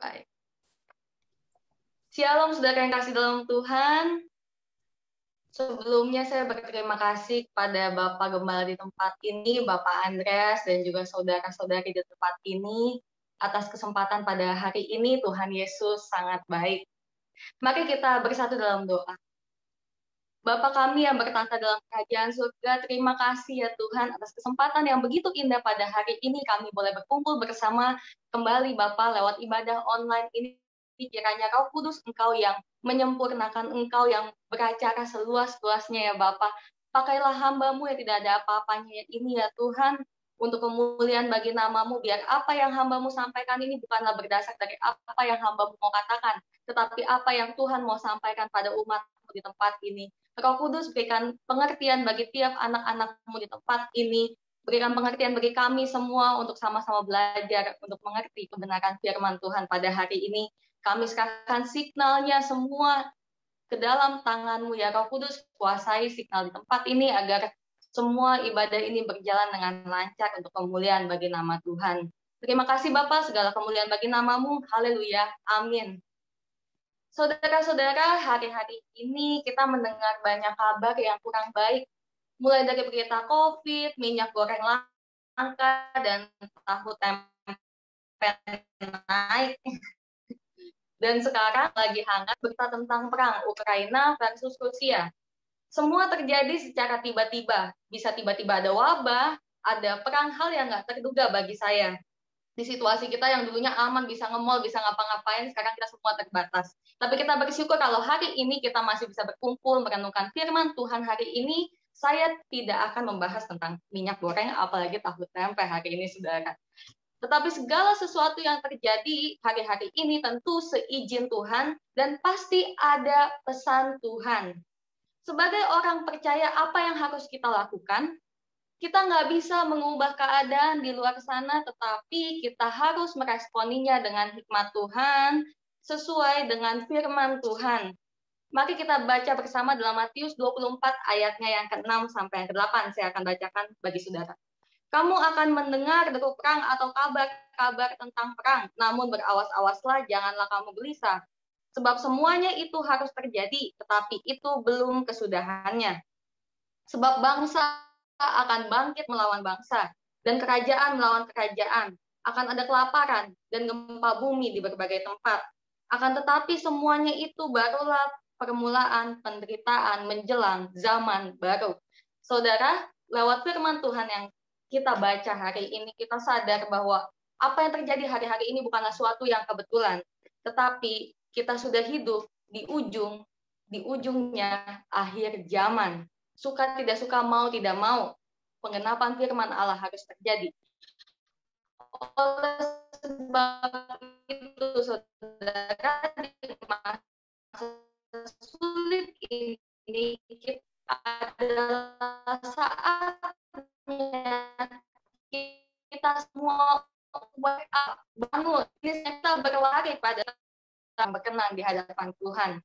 Baik. Shalom saudara yang kasih dalam Tuhan. Sebelumnya saya berterima kasih kepada Bapak Gembala di tempat ini, Bapak Andreas, dan juga saudara-saudari di tempat ini atas kesempatan pada hari ini. Tuhan Yesus sangat baik. Mari kita bersatu dalam doa. Bapa kami yang bertata dalam kerajaan surga, terima kasih ya Tuhan atas kesempatan yang begitu indah pada hari ini kami boleh berkumpul bersama kembali Bapa lewat ibadah online ini. Kiranya Roh Kudus Engkau yang menyempurnakan, Engkau yang beracara seluas-luasnya ya Bapa. Pakailah hamba-Mu yang tidak ada apa-apanya ini ya Tuhan, untuk kemuliaan bagi nama-Mu, biar apa yang hamba-Mu sampaikan ini bukanlah berdasar dari apa yang hamba-Mu mau katakan, tetapi apa yang Tuhan mau sampaikan pada umat-Mu di tempat ini. Roh Kudus berikan pengertian bagi tiap anak-anak-Mu di tempat ini, berikan pengertian bagi kami semua untuk sama-sama belajar, untuk mengerti kebenaran firman Tuhan pada hari ini. Kami serahkan signalnya semua ke dalam tangan-Mu ya Roh Kudus, kuasai signal di tempat ini agar semua ibadah ini berjalan dengan lancar untuk kemuliaan bagi nama Tuhan. Terima kasih Bapa, segala kemuliaan bagi nama-Mu. Haleluya. Amin. Saudara-saudara, hari-hari ini kita mendengar banyak kabar yang kurang baik. Mulai dari berita COVID, minyak goreng langka, dan tahu tempe naik. Dan sekarang lagi hangat berita tentang perang Ukraina versus Rusia. Semua terjadi secara tiba-tiba. Bisa tiba-tiba ada wabah, ada perang, hal yang nggak terduga bagi saya. Di situasi kita yang dulunya aman, bisa nge-mall, bisa ngapa-ngapain, sekarang kita semua terbatas. Tapi kita bersyukur kalau hari ini kita masih bisa berkumpul, merenungkan firman Tuhan hari ini. Saya tidak akan membahas tentang minyak goreng, apalagi tahu tempe hari ini, saudara. Tetapi segala sesuatu yang terjadi hari-hari ini tentu seizin Tuhan dan pasti ada pesan Tuhan. Sebagai orang percaya, apa yang harus kita lakukan? Kita nggak bisa mengubah keadaan di luar sana, tetapi kita harus meresponinya dengan hikmat Tuhan, sesuai dengan firman Tuhan. Mari kita baca bersama dalam Matius 24 ayatnya yang ke-6 sampai yang ke-8. Saya akan bacakan bagi saudara. Kamu akan mendengar deru perang atau kabar-kabar tentang perang, namun berawas-awaslah, janganlah kamu gelisah. Sebab semuanya itu harus terjadi, tetapi itu belum kesudahannya. Sebab bangsa akan bangkit melawan bangsa, dan kerajaan melawan kerajaan. Akan ada kelaparan dan gempa bumi di berbagai tempat. Akan tetapi semuanya itu barulah permulaan penderitaan menjelang zaman baru. Saudara, lewat firman Tuhan yang kita baca hari ini, kita sadar bahwa apa yang terjadi hari-hari ini bukanlah suatu yang kebetulan, tetapi kita sudah hidup di ujungnya akhir zaman. Suka tidak suka, mau tidak mau, penggenapan firman Allah harus terjadi. Oleh sebab itu, saudara, di masa sulit ini adalah saatnya kita semua wake up, bangun, kita berlari pada yang berkenan di hadapan Tuhan.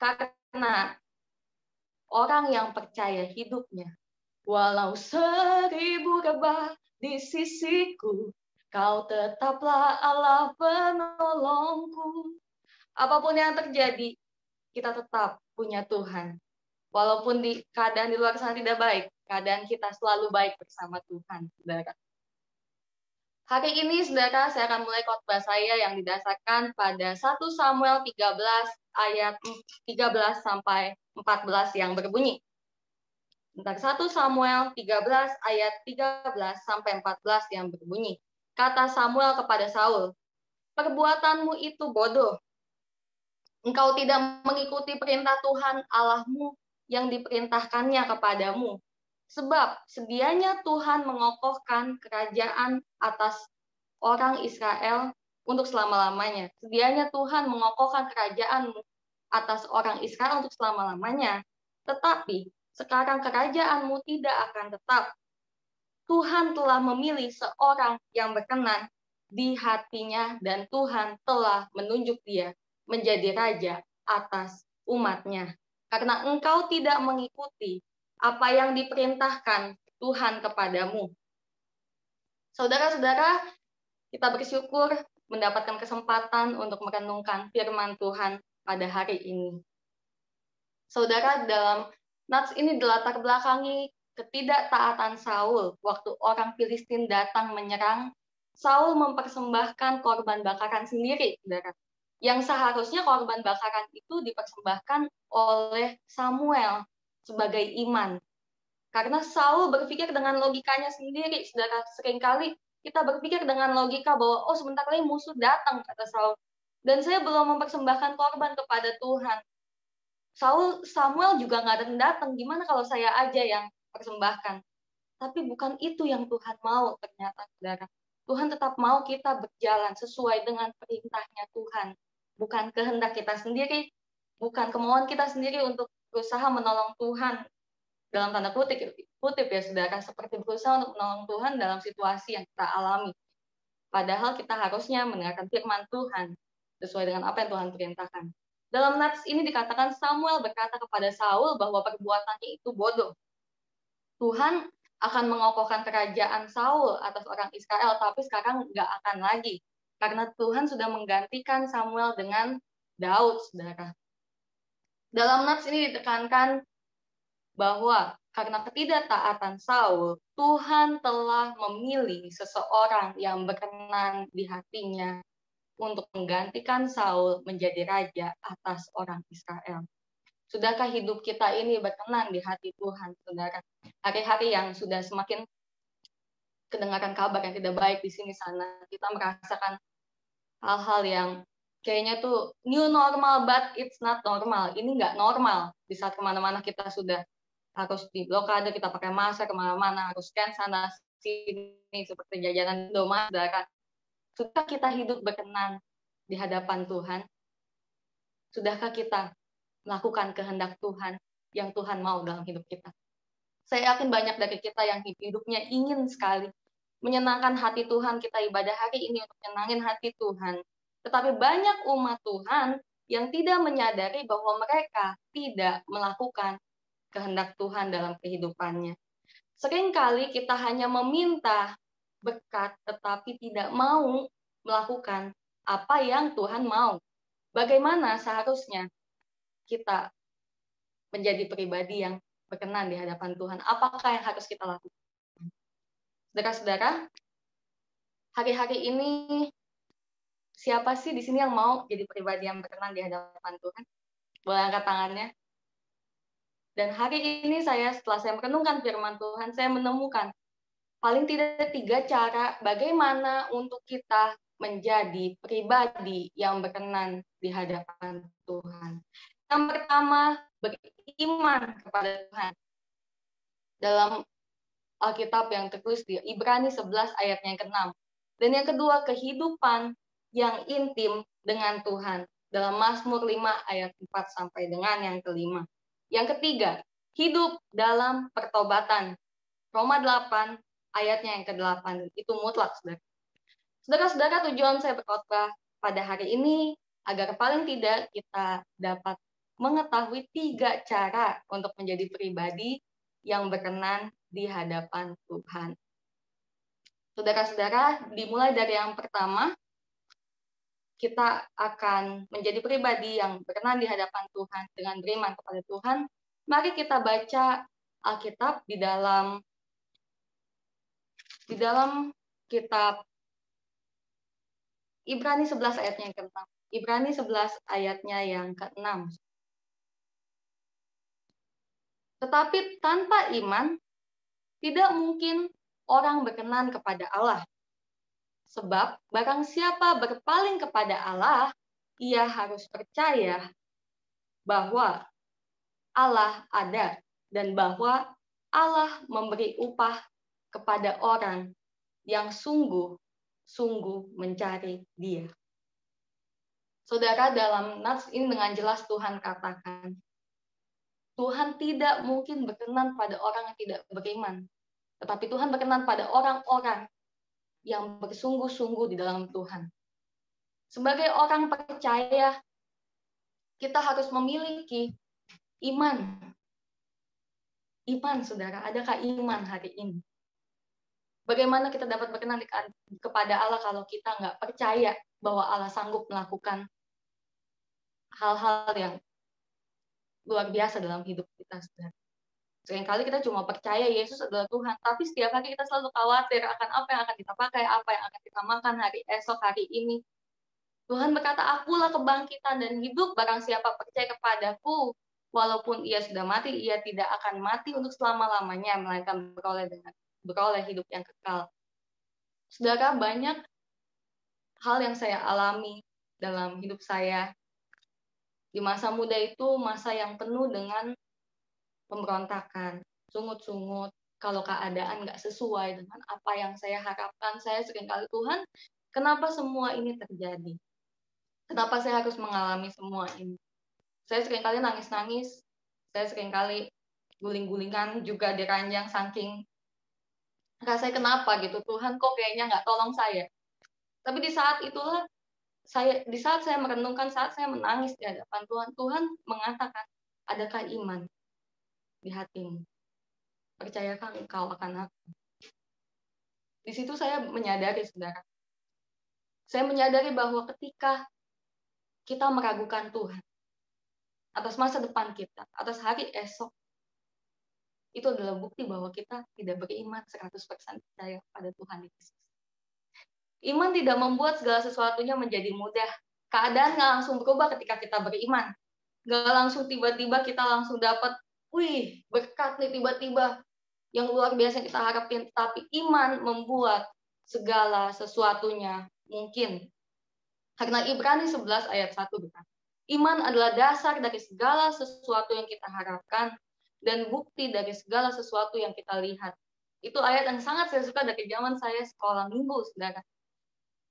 Karena orang yang percaya hidupnya, walau 1000 rebah di sisiku, kau tetaplah Allah penolongku. Apapun yang terjadi, kita tetap punya Tuhan. Walaupun di keadaan di luar sana tidak baik, keadaan kita selalu baik bersama Tuhan, saudara. Hari ini, saudara, saya akan mulai khotbah saya yang didasarkan pada 1 Samuel 13 ayat 13 sampai 14 yang berbunyi. Bentar, 1 Samuel 13 ayat 13 sampai 14 yang berbunyi. Kata Samuel kepada Saul, perbuatanmu itu bodoh. Engkau tidak mengikuti perintah Tuhan Allahmu yang diperintahkannya kepadamu. Sebab sedianya Tuhan mengokohkan kerajaan atas orang Israel untuk selama-lamanya. Sedianya Tuhan mengokohkan kerajaan atas orang Israel untuk selama-lamanya. Tetapi sekarang kerajaanmu tidak akan tetap. Tuhan telah memilih seorang yang berkenan di hatinya dan Tuhan telah menunjuk dia menjadi raja atas umatnya. Karena engkau tidak mengikuti apa yang diperintahkan Tuhan kepadamu. Saudara-saudara, kita bersyukur mendapatkan kesempatan untuk merenungkan firman Tuhan pada hari ini. Saudara, dalam nats ini dilatar belakangi ketidaktaatan Saul waktu orang Filistin datang menyerang. Saul mempersembahkan korban bakaran sendiri, saudara. Yang seharusnya korban bakaran itu dipersembahkan oleh Samuel sebagai iman. Karena Saul berpikir dengan logikanya sendiri, saudara. Seringkali kita berpikir dengan logika bahwa, oh sebentar lagi musuh datang, kata Saul. Dan saya belum mempersembahkan korban kepada Tuhan. Samuel juga nggak datang. Gimana kalau saya aja yang persembahkan? Tapi bukan itu yang Tuhan mau ternyata, saudara. Tuhan tetap mau kita berjalan sesuai dengan perintahnya Tuhan. Bukan kehendak kita sendiri, bukan kemauan kita sendiri untuk berusaha menolong Tuhan. Dalam tanda kutip ya, saudara. Seperti berusaha untuk menolong Tuhan dalam situasi yang kita alami. Padahal kita harusnya mendengarkan firman Tuhan sesuai dengan apa yang Tuhan perintahkan. Dalam nats ini dikatakan Samuel berkata kepada Saul bahwa perbuatannya itu bodoh. Tuhan akan mengokohkan kerajaan Saul atas orang Israel, tapi sekarang nggak akan lagi. Karena Tuhan sudah menggantikan Samuel dengan Daud, saudara. Dalam nats ini ditekankan bahwa karena ketidaktaatan Saul, Tuhan telah memilih seseorang yang berkenan di hatinya untuk menggantikan Saul menjadi raja atas orang Israel. Sudahkah hidup kita ini berkenan di hati Tuhan, saudara? Hari-hari yang sudah semakin kedengaran kabar yang tidak baik di sini sana, kita merasakan hal-hal yang kayaknya tuh new normal, but it's not normal. Ini nggak normal. Di saat kemana-mana kita sudah harus di blokade, kita pakai masker kemana-mana, harus scan sana sini seperti jajanan Indomaret, saudara. Sudahkah kita hidup berkenan di hadapan Tuhan? Sudahkah kita melakukan kehendak Tuhan yang Tuhan mau dalam hidup kita? Saya yakin banyak dari kita yang hidupnya ingin sekali menyenangkan hati Tuhan, kita ibadah hari ini untuk menyenangin hati Tuhan. Tetapi banyak umat Tuhan yang tidak menyadari bahwa mereka tidak melakukan kehendak Tuhan dalam kehidupannya. Seringkali kita hanya meminta berkat, tetapi tidak mau melakukan apa yang Tuhan mau. Bagaimana seharusnya kita menjadi pribadi yang berkenan di hadapan Tuhan? Apakah yang harus kita lakukan? Saudara-saudara, hari-hari ini siapa sih di sini yang mau jadi pribadi yang berkenan di hadapan Tuhan? Boleh angkat tangannya. Dan hari ini setelah saya merenungkan firman Tuhan, saya menemukan paling tidak 3 cara bagaimana untuk kita menjadi pribadi yang berkenan di hadapan Tuhan. Yang pertama, beriman kepada Tuhan. Dalam Alkitab yang tertulis di Ibrani 11 ayatnya yang ke-6. Dan yang kedua, kehidupan yang intim dengan Tuhan. Dalam Mazmur 5 ayat 4 sampai dengan yang ke-5. Yang ketiga, hidup dalam pertobatan. Roma 8 ayatnya yang ke-8. Itu mutlak, saudara. Saudara-saudara, tujuan saya berkhotbah pada hari ini agar paling tidak kita dapat mengetahui 3 cara untuk menjadi pribadi yang berkenan di hadapan Tuhan. Saudara-saudara, dimulai dari yang pertama, kita akan menjadi pribadi yang berkenan di hadapan Tuhan dengan beriman kepada Tuhan. Mari kita baca Alkitab di dalam kitab Ibrani 11 ayatnya yang ke-6. Ibrani 11 ayatnya yang ke-6. Tetapi tanpa iman, tidak mungkin orang berkenan kepada Allah. Sebab barang siapa berpaling kepada Allah, ia harus percaya bahwa Allah ada dan bahwa Allah memberi upah kepada orang yang sungguh-sungguh mencari Dia. Saudara, dalam nats ini dengan jelas Tuhan katakan, Tuhan tidak mungkin berkenan pada orang yang tidak beriman. Tetapi Tuhan berkenan pada orang-orang yang bersungguh-sungguh di dalam Tuhan. Sebagai orang percaya, kita harus memiliki iman. Iman, saudara. Adakah iman hari ini? Bagaimana kita dapat berkenan kepada Allah kalau kita nggak percaya bahwa Allah sanggup melakukan hal-hal yang luar biasa dalam hidup kita. Seringkali kita cuma percaya Yesus adalah Tuhan, tapi setiap hari kita selalu khawatir akan apa yang akan kita pakai, apa yang akan kita makan hari esok, hari ini. Tuhan berkata, akulah kebangkitan dan hidup, barang siapa percaya kepadaku, walaupun ia sudah mati, ia tidak akan mati untuk selama-lamanya, melainkan beroleh hidup yang kekal. Saudara, banyak hal yang saya alami dalam hidup saya. Di masa muda itu masa yang penuh dengan pemberontakan, sungut-sungut, kalau keadaan nggak sesuai dengan apa yang saya harapkan. Saya seringkali, Tuhan, kenapa semua ini terjadi? Kenapa saya harus mengalami semua ini? Saya seringkali nangis-nangis, saya seringkali guling-gulingan juga di ranjang saking rasanya kenapa gitu, Tuhan kok kayaknya nggak tolong saya. Tapi di saat itulah, di saat saya merenungkan, saat saya menangis di hadapan Tuhan, Tuhan mengatakan, adakah iman di hatimu? Percayakah engkau akan aku? Di situ saya menyadari, saudara. Saya menyadari bahwa ketika kita meragukan Tuhan atas masa depan kita, atas hari esok, itu adalah bukti bahwa kita tidak beriman 100% percaya pada Tuhan Yesus. Iman tidak membuat segala sesuatunya menjadi mudah. Keadaan nggak langsung berubah ketika kita beriman. Nggak langsung tiba-tiba kita langsung dapat, wih, berkat nih tiba-tiba yang luar biasa kita harapin. Tapi iman membuat segala sesuatunya mungkin. Karena Ibrani 11 ayat 1 berkata, iman adalah dasar dari segala sesuatu yang kita harapkan dan bukti dari segala sesuatu yang kita lihat. Itu ayat yang sangat saya suka dari zaman saya sekolah minggu, saudara.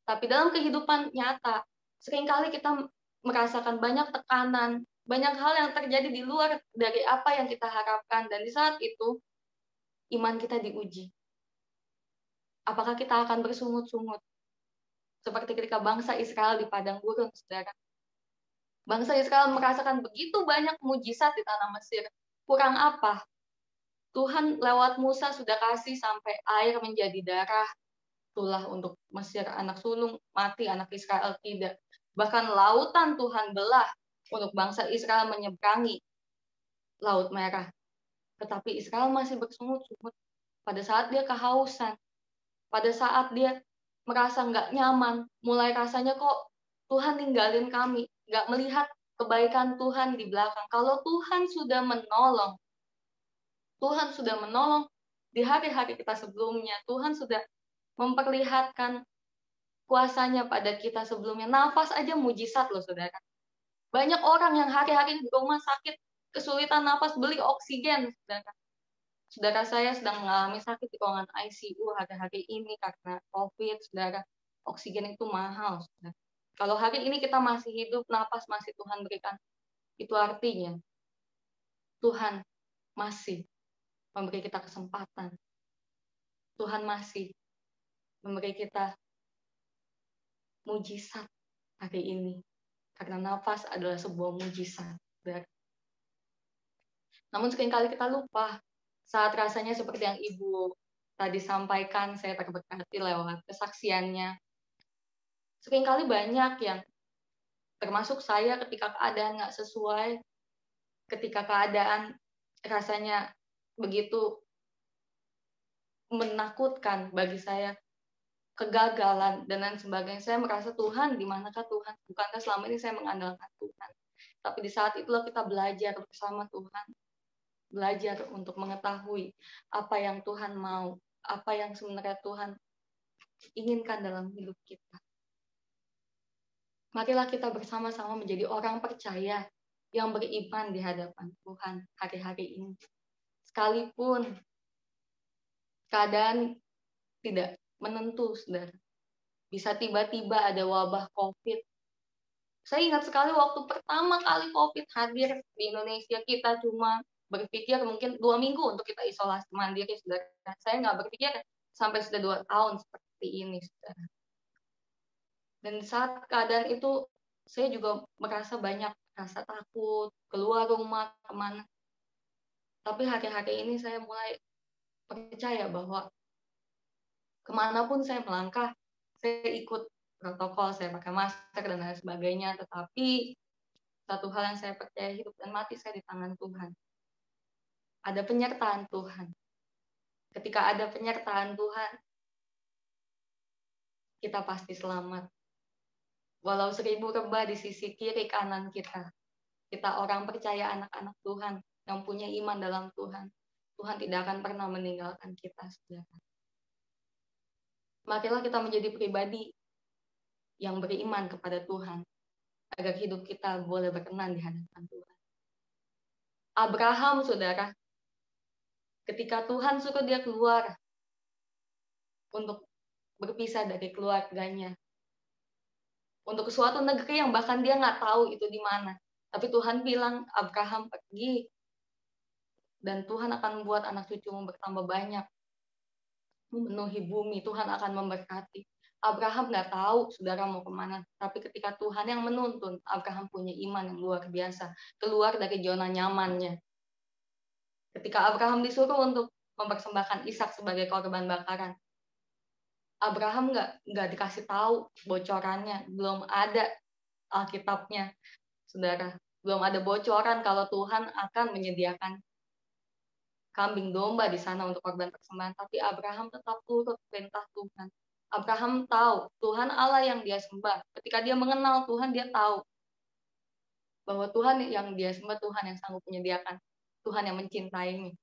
Tapi dalam kehidupan nyata, seringkali kita merasakan banyak tekanan, banyak hal yang terjadi di luar dari apa yang kita harapkan. Dan di saat itu, iman kita diuji. Apakah kita akan bersungut-sungut? Seperti ketika bangsa Israel di padang gurun, saudara. Bangsa Israel merasakan begitu banyak mujizat di tanah Mesir. Kurang apa? Tuhan lewat Musa sudah kasih sampai air menjadi darah. Itulah untuk Mesir, anak sulung mati, anak Israel tidak. Bahkan lautan Tuhan belah untuk bangsa Israel menyeberangi Laut Merah. Tetapi Israel masih bersungut-sungut pada saat dia kehausan, pada saat dia merasa nggak nyaman, mulai rasanya kok Tuhan ninggalin kami, nggak melihat kebaikan Tuhan di belakang. Kalau Tuhan sudah menolong, Tuhan sudah menolong di hari-hari kita sebelumnya, Tuhan sudah memperlihatkan kuasanya pada kita sebelumnya. Nafas aja mujizat loh, saudara. Banyak orang yang hari-hari di rumah sakit, kesulitan nafas, beli oksigen, saudara. Saudara saya sedang mengalami sakit di ruangan ICU hari-hari ini karena COVID, saudara. Oksigen itu mahal, saudara. Kalau hari ini kita masih hidup, nafas masih Tuhan berikan, itu artinya Tuhan masih memberi kita kesempatan. Tuhan masih memberi kita mujizat hari ini. Karena nafas adalah sebuah mujizat. Namun seringkali kita lupa saat rasanya seperti yang Ibu tadi sampaikan, saya terberkati lewat kesaksiannya. Seringkali banyak yang termasuk saya ketika keadaan nggak sesuai, ketika keadaan rasanya begitu menakutkan bagi saya, kegagalan dan lain sebagainya. Saya merasa Tuhan, di manakah Tuhan? Bukankah selama ini saya mengandalkan Tuhan? Tapi di saat itulah kita belajar bersama Tuhan. Belajar untuk mengetahui apa yang Tuhan mau, apa yang sebenarnya Tuhan inginkan dalam hidup kita. Marilah kita bersama-sama menjadi orang percaya yang beriman di hadapan Tuhan hari-hari ini. Sekalipun keadaan tidak menentu, saudara. Bisa tiba-tiba ada wabah COVID. Saya ingat sekali waktu pertama kali COVID hadir di Indonesia, kita cuma berpikir mungkin 2 minggu untuk kita isolasi mandiri, saudara. Saya nggak berpikir sampai sudah 2 tahun seperti ini, saudara. Dan saat keadaan itu, saya juga merasa banyak rasa takut, keluar rumah, kemana. Tapi hari-hari ini saya mulai percaya bahwa kemanapun saya melangkah, saya ikut protokol, saya pakai masker dan lain sebagainya. Tetapi satu hal yang saya percaya, hidup dan mati saya di tangan Tuhan. Ada penyertaan Tuhan. Ketika ada penyertaan Tuhan, kita pasti selamat. Walau 1000 rebah di sisi kiri kanan kita orang percaya, anak-anak Tuhan yang punya iman dalam Tuhan, Tuhan tidak akan pernah meninggalkan kita, saudara. Marilah kita menjadi pribadi yang beriman kepada Tuhan, agar hidup kita boleh berkenan di hadapan Tuhan. Abraham, saudara, ketika Tuhan suruh dia keluar untuk berpisah dari keluarganya, untuk ke suatu negeri yang bahkan dia nggak tahu itu di mana. Tapi Tuhan bilang, Abraham pergi, dan Tuhan akan membuat anak cucumu bertambah banyak, memenuhi bumi, Tuhan akan memberkati. Abraham nggak tahu saudara mau kemana, tapi ketika Tuhan yang menuntun, Abraham punya iman yang luar biasa, keluar dari zona nyamannya. Ketika Abraham disuruh untuk mempersembahkan Ishak sebagai korban bakaran, Abraham nggak dikasih tahu bocorannya, belum ada Alkitabnya, saudara. Belum ada bocoran kalau Tuhan akan menyediakan kambing domba di sana untuk korban persembahan. Tapi Abraham tetap turut perintah Tuhan. Abraham tahu Tuhan Allah yang dia sembah. Ketika dia mengenal Tuhan, dia tahu bahwa Tuhan yang dia sembah, Tuhan yang sanggup menyediakan, Tuhan yang mencintainya.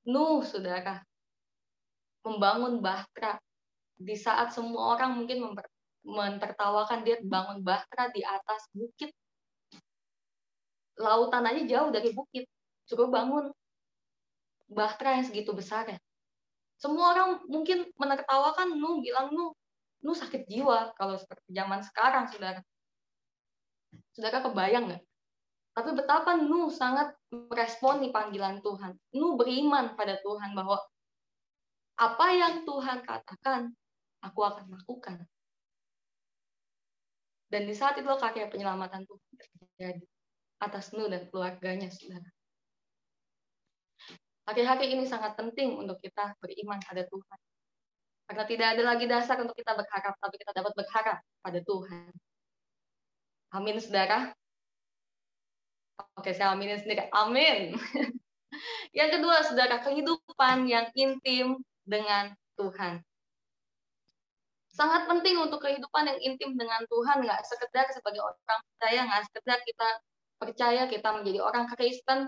Nuh, saudara, membangun bahtera di saat semua orang mungkin mentertawakan, dia bangun bahtera di atas bukit. Lautan aja jauh dari bukit, suruh bangun bahtera yang segitu besar ya. Semua orang mungkin menertawakan Nuh, bilang Nuh sakit jiwa kalau seperti zaman sekarang, saudara. Saudara kebayang nggak? Tapi betapa Nuh sangat meresponi panggilan Tuhan. Nuh beriman pada Tuhan bahwa apa yang Tuhan katakan, aku akan lakukan. Dan di saat itu karya penyelamatan Tuhan terjadi atas Nuh dan keluarganya, saudara. Hari-hari ini sangat penting untuk kita beriman pada Tuhan. Karena tidak ada lagi dasar untuk kita berharap, tapi kita dapat berharap pada Tuhan. Amin, saudara. Oke, saya aminin sendiri. Amin. Yang kedua, saudara, kehidupan yang intim dengan Tuhan. Sangat penting untuk kehidupan yang intim dengan Tuhan, nggak sekedar sebagai orang percaya, nggak sekedar kita percaya kita menjadi orang Kristen,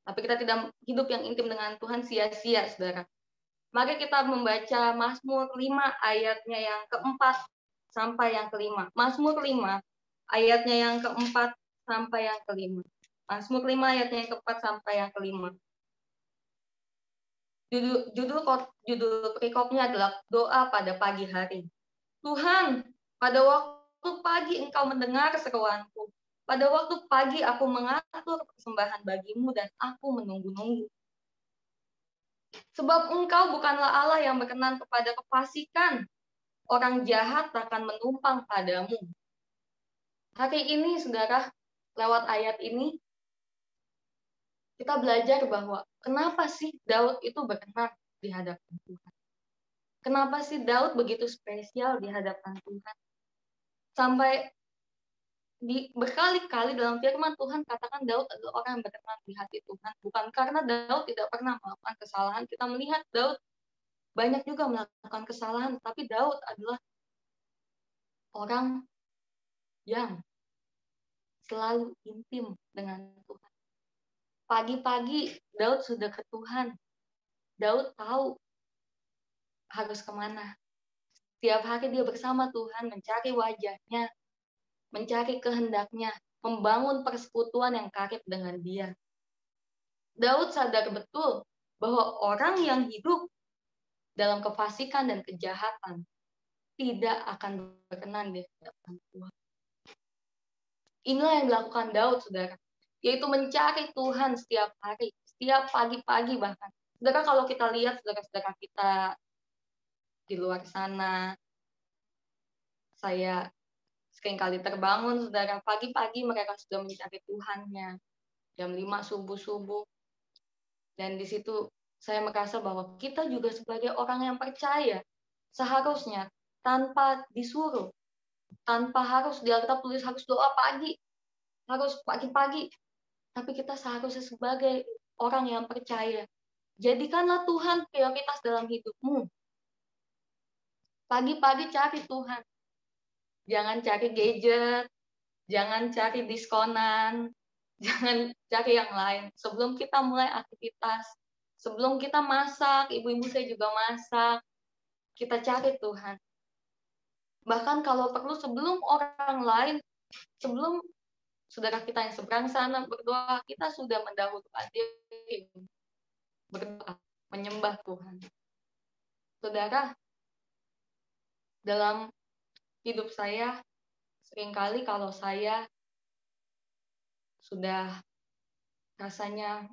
tapi kita tidak hidup yang intim dengan Tuhan sia-sia, saudara. Mari kita membaca Mazmur 5 ayatnya yang keempat sampai yang kelima. Mazmur 5 ayatnya yang keempat sampai yang kelima. Mazmur 5 ayatnya yang keempat sampai yang kelima. Judul perikopnya adalah doa pada pagi hari. Tuhan, pada waktu pagi Engkau mendengar seruanku. Pada waktu pagi aku mengatur persembahan bagimu dan aku menunggu-nunggu. Sebab Engkau bukanlah Allah yang berkenan kepada kefasikan. Orang jahat akan menumpang padamu. Hari ini, saudara, lewat ayat ini, kita belajar bahwa kenapa sih Daud itu berkenan di hadapan Tuhan. Kenapa sih Daud begitu spesial di hadapan Tuhan? Sampai berkali-kali dalam firman Tuhan katakan Daud adalah orang yang berkenan di hati Tuhan. Bukan karena Daud tidak pernah melakukan kesalahan. Kita melihat Daud banyak juga melakukan kesalahan, tapi Daud adalah orang yang selalu intim dengan Tuhan. Pagi-pagi Daud sudah ke Tuhan. Daud tahu harus kemana. Setiap hari dia bersama Tuhan, mencari wajahnya, mencari kehendaknya, membangun persekutuan yang karib dengan dia. Daud sadar betul bahwa orang yang hidup dalam kefasikan dan kejahatan tidak akan berkenan di hadapan Tuhan. Inilah yang dilakukan Daud, saudara, yaitu mencari Tuhan setiap hari, setiap pagi-pagi bahkan. Saudara, kalau kita lihat saudara-saudara kita di luar sana, saya seringkali terbangun, saudara, pagi-pagi mereka sudah mencari Tuhannya, jam 5 subuh-subuh. Dan di situ saya merasa bahwa kita juga sebagai orang yang percaya, seharusnya tanpa disuruh, Tanpa harus di Alkitab tulis harus doa pagi, harus pagi-pagi. Tapi kita seharusnya sebagai orang yang percaya, jadikanlah Tuhan prioritas dalam hidupmu. Pagi-pagi cari Tuhan. Jangan cari gadget, jangan cari diskonan, jangan cari yang lain. Sebelum kita mulai aktivitas, sebelum kita masak, ibu-ibu saya juga masak, kita cari Tuhan. Bahkan kalau perlu sebelum orang lain, sebelum saudara kita yang seberang sana berdoa, kita sudah mendahulukan diri berdoa, menyembah Tuhan. Saudara, dalam hidup saya, seringkali kalau saya sudah rasanya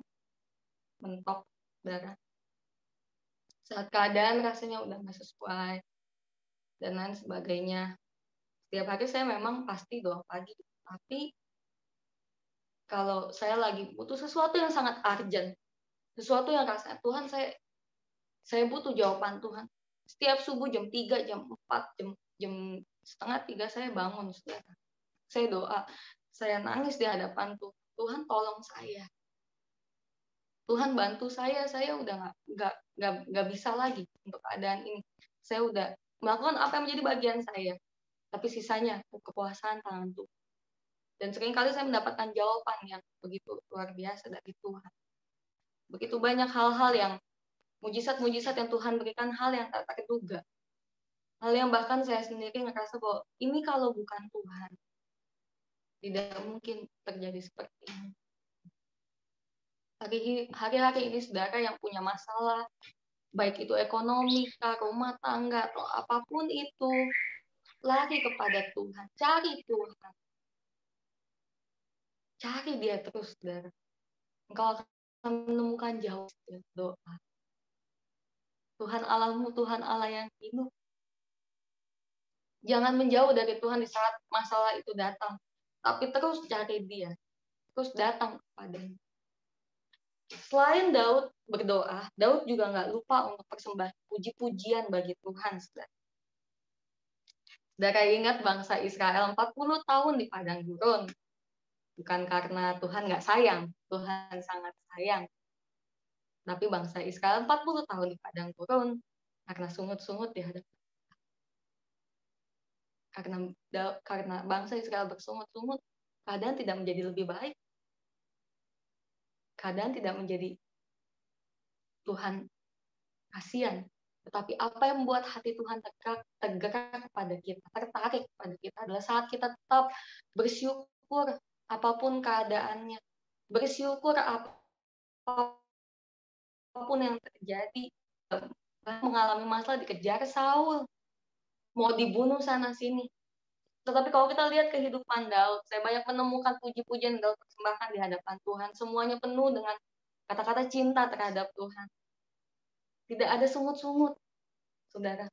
mentok, saudara, saat keadaan rasanya udah nggak sesuai, dan lain sebagainya, setiap hari saya memang pasti doa pagi. Tapi kalau saya lagi butuh sesuatu yang sangat urgent, sesuatu yang rasanya Tuhan, saya butuh jawaban Tuhan. Setiap subuh jam 3, jam 4, jam setengah 3 saya bangun, saudara. Saya doa, saya nangis di hadapan Tuhan. Tuhan tolong saya. Tuhan bantu saya udah nggak bisa lagi untuk keadaan ini. Saya udah melakukan apa yang menjadi bagian saya, tapi sisanya kekuasaan tangan Tuhan. Dan seringkali saya mendapatkan jawaban yang begitu luar biasa dari Tuhan. Begitu banyak hal-hal yang mujizat-mujizat yang Tuhan berikan, hal yang tak terduga. Hal yang bahkan saya sendiri ngerasa bahwa ini kalau bukan Tuhan, tidak mungkin terjadi seperti ini. Hari-hari ini saudara yang punya masalah, baik itu ekonomi, rumah tangga, atau apapun itu, lari kepada Tuhan, cari Tuhan. Cari dia terus, saudara. Engkau akan menemukan jauh doa. Tuhan Allahmu, Tuhan Allah yang hidup. Jangan menjauh dari Tuhan di saat masalah itu datang, tapi terus cari dia, terus datang kepadanya. Selain Daud berdoa, Daud juga nggak lupa untuk persembahan puji-pujian bagi Tuhan. Saudara ingat bangsa Israel 40 tahun di padang gurun. Bukan karena Tuhan nggak sayang, Tuhan sangat sayang. Tapi bangsa Israel 40 tahun di padang gurun karena sungut-sungut di hadapan. Karena bangsa Israel bersungut-sungut, keadaan tidak menjadi lebih baik. Keadaan tidak menjadi Tuhan kasihan, tetapi apa yang membuat hati Tuhan tergerak kepada kita, tertarik kepada kita adalah saat kita tetap bersyukur apapun keadaannya, bersyukur apapun yang terjadi. Mengalami masalah, dikejar Saul, mau dibunuh sana sini. Tetapi kalau kita lihat kehidupan Daud, saya banyak menemukan puji-pujian Daud persembahkan di hadapan Tuhan. Semuanya penuh dengan kata-kata cinta terhadap Tuhan. Tidak ada sungut-sungut, saudara.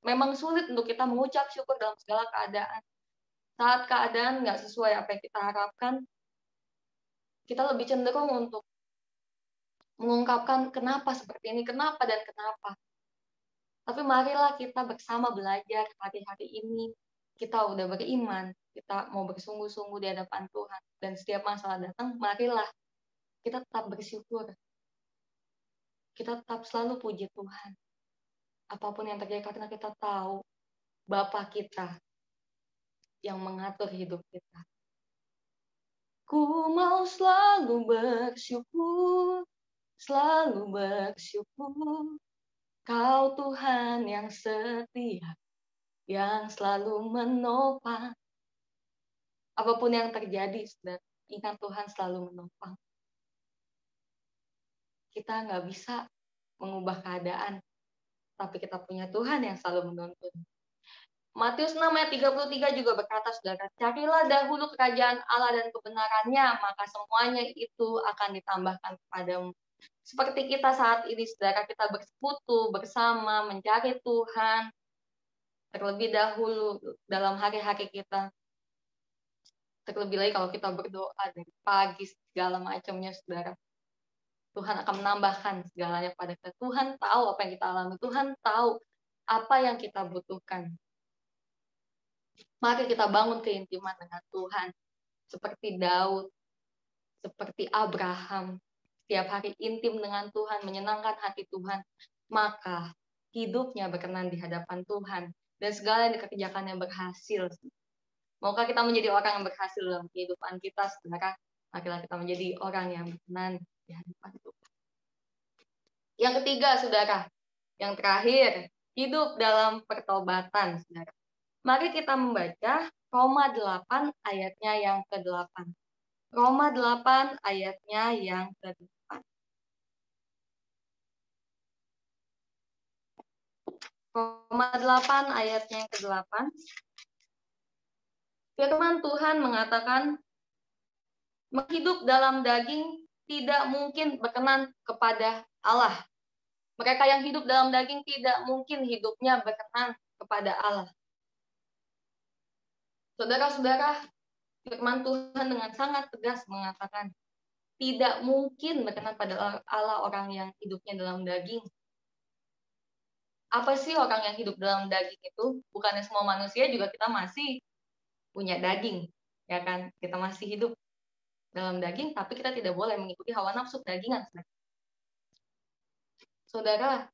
Memang sulit untuk kita mengucap syukur dalam segala keadaan. Saat keadaan nggak sesuai apa yang kita harapkan, kita lebih cenderung untuk mengungkapkan kenapa seperti ini, kenapa dan kenapa. Tapi marilah kita bersama belajar hari-hari ini. Kita udah beriman, kita mau bersungguh-sungguh di hadapan Tuhan. Dan setiap masalah datang, marilah kita tetap bersyukur. Kita tetap selalu puji Tuhan. Apapun yang terjadi, karena kita tahu Bapa kita yang mengatur hidup kita. Ku mau selalu bersyukur, selalu bersyukur. Kau Tuhan yang setia, yang selalu menopang. Apapun yang terjadi, saudara, ingat Tuhan selalu menopang. Kita nggak bisa mengubah keadaan, tapi kita punya Tuhan yang selalu menuntun. Matius 6 ayat 33 juga berkata, saudara, carilah dahulu kerajaan Allah dan kebenarannya, maka semuanya itu akan ditambahkan kepadamu. Seperti kita saat ini, saudara, kita bersekutu bersama, mencari Tuhan, terlebih dahulu dalam hari-hari kita. Terlebih lagi kalau kita berdoa dari pagi, segala macamnya, saudara. Tuhan akan menambahkan segalanya pada kita. Tuhan tahu apa yang kita alami. Tuhan tahu apa yang kita butuhkan. Mari kita bangun keintiman dengan Tuhan. Seperti Daud, seperti Abraham. Setiap hari intim dengan Tuhan, menyenangkan hati Tuhan. Maka hidupnya berkenan di hadapan Tuhan. Dan segala yang dikerjakannya berhasil. Maukah kita menjadi orang yang berhasil dalam kehidupan kita, saudara? Marilah kita menjadi orang yang berkenan di hadapan Tuhan. Yang ketiga, saudara. Yang terakhir, hidup dalam pertobatan, saudara. Mari kita membaca Roma 8 ayatnya yang ke-8. Roma 8 ayatnya yang ke-8. Roma 8 ayatnya yang ke-8. Firman Tuhan mengatakan, hidup dalam daging tidak mungkin berkenan kepada Allah. Mereka yang hidup dalam daging tidak mungkin hidupnya berkenan kepada Allah. Saudara-saudara, firman Tuhan dengan sangat tegas mengatakan, tidak mungkin berkenan pada Allah orang yang hidupnya dalam daging. Apa sih orang yang hidup dalam daging itu? Bukannya semua manusia juga kita masih punya daging, ya kan? Kita masih hidup dalam daging, tapi kita tidak boleh mengikuti hawa nafsu dagingan. Saudara,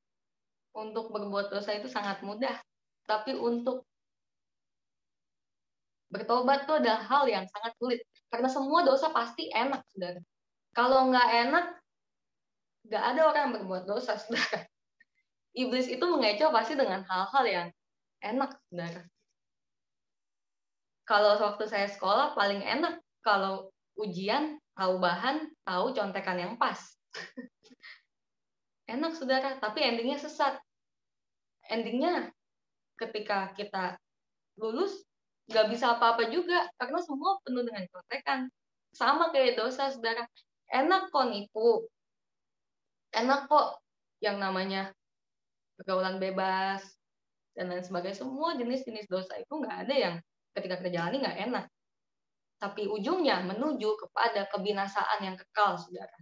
untuk berbuat dosa itu sangat mudah, tapi untuk bertobat itu adalah hal yang sangat sulit. Karena semua dosa pasti enak, saudara. Kalau nggak enak, nggak ada orang yang berbuat dosa, saudara. Iblis itu mengecoh pasti dengan hal-hal yang enak, saudara. Kalau waktu saya sekolah, paling enak kalau ujian, tahu bahan, tahu contekan yang pas. Enak, saudara, tapi endingnya sesat. Endingnya ketika kita lulus, nggak bisa apa-apa juga, karena semua penuh dengan contekan. Sama kayak dosa, saudara. Enak kok nipu. Enak kok yang namanya pergaulan bebas, dan lain sebagainya. Semua jenis-jenis dosa itu nggak ada yang ketika kita jalani nggak enak. Tapi ujungnya menuju kepada kebinasaan yang kekal, saudara.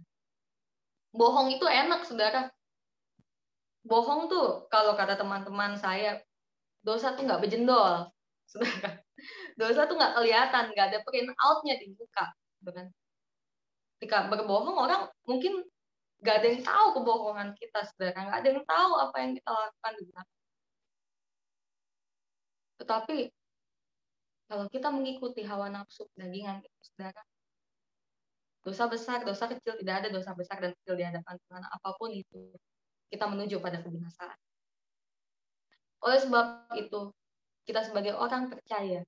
Bohong itu enak, saudara. Bohong tuh, kalau kata teman-teman saya, dosa tuh nggak bejendol, saudara. Dosa tuh nggak kelihatan, nggak ada print out-nya di muka, gitu kan. Ketika berbohong, orang mungkin nggak ada yang tahu kebohongan kita, saudara. Nggak ada yang tahu apa yang kita lakukan di belakang. Tetapi kalau kita mengikuti hawa nafsu dagingan itu, saudara, dosa besar, dosa kecil, tidak ada dosa besar dan kecil di hadapan Tuhan. Apapun itu, kita menuju pada kebinasaan. Oleh sebab itu, kita sebagai orang percaya